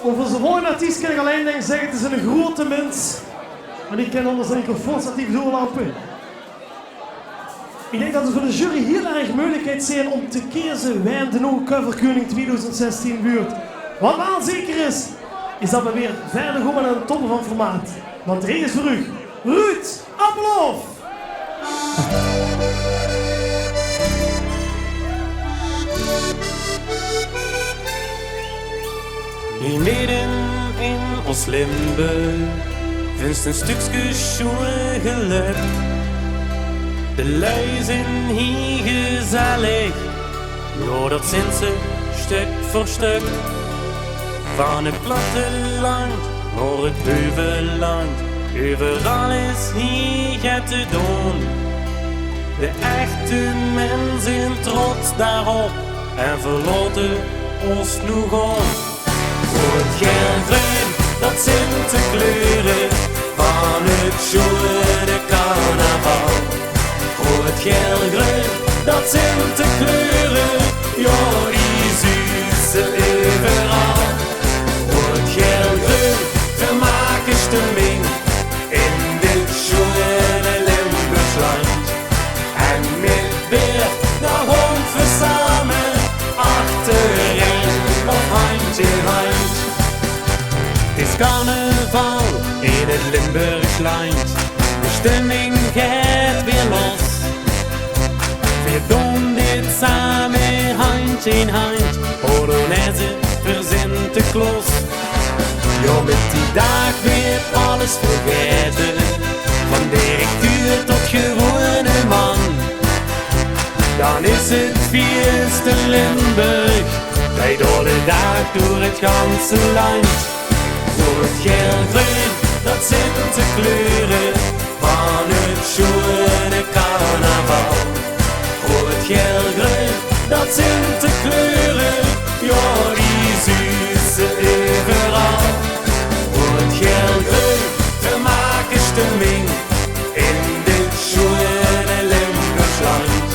Over zijn volgende artiest kan ik alleen zeggen, het is een grote mens. Maar die kan onder zijn microfoon statief doorlopen. Ik denk dat het voor de jury heel erg moeilijkheid zijn om te kiezen wie de nieuwe coverkoning 2016 wordt. Wat wel zeker is dat we weer verder gaan met een top van formaat. Want er is voor u Ruud Appelhoff. Hier midden in ons Limburg vindt een stukje schoenen geluk. De lui zijn hier gezellig, ja dat zijn ze stuk voor stuk. Van het platteland naar het buitenland, overal is hier te doen. De echte mensen trots daarop en verlaten ons nu gewoon. Voor het geel-groen, dat zijn de kleuren van het schone carnaval. Voor het geel-groen, dat zijn de kleuren, ja die zussen overal. Voor het geel-groen, vermaken stemming in dit schone Limburgsland. En met weer naar hond versamen, achterin of hand in hand. Het is carnaval in het Limburgsland, de stemming gaat weer los. We doen dit samen hand in hand, Polonaise voor Sinterklaas. Ja, met die dag weer alles vergeten, van directeur tot gewone man. Dan is het vierste Limburg, wij door de dag door het ganse land. Voor het geel-groen, dat zijn de kleuren van het schone carnaval. Voor het geel-groen, dat zijn de kleuren, ja die zussen overal. Voor het geel-groen, vermaken stemming in dit schone Limburgsland.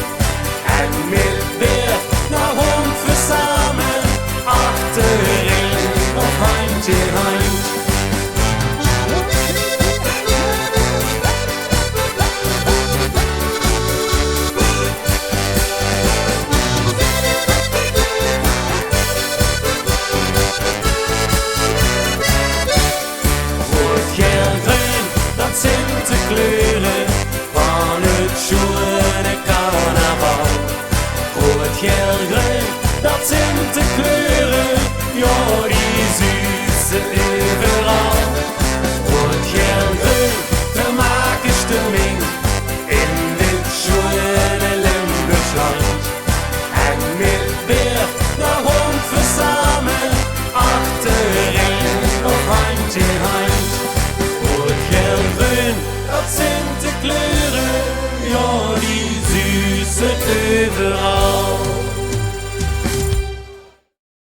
En met weer naar hond versamen, achterin of hand in hand. Dat zijn de kleuren van het schone carnaval. Voor het geel-groen, dat zijn de kleuren, ja die zussen overal. Voor het geel-groen, vermaken stemming in dit schone Limburgsland. En met weer naar hond versamen, achterin of hand in hand. Dat zijn de kleuren, ja die zussen overal.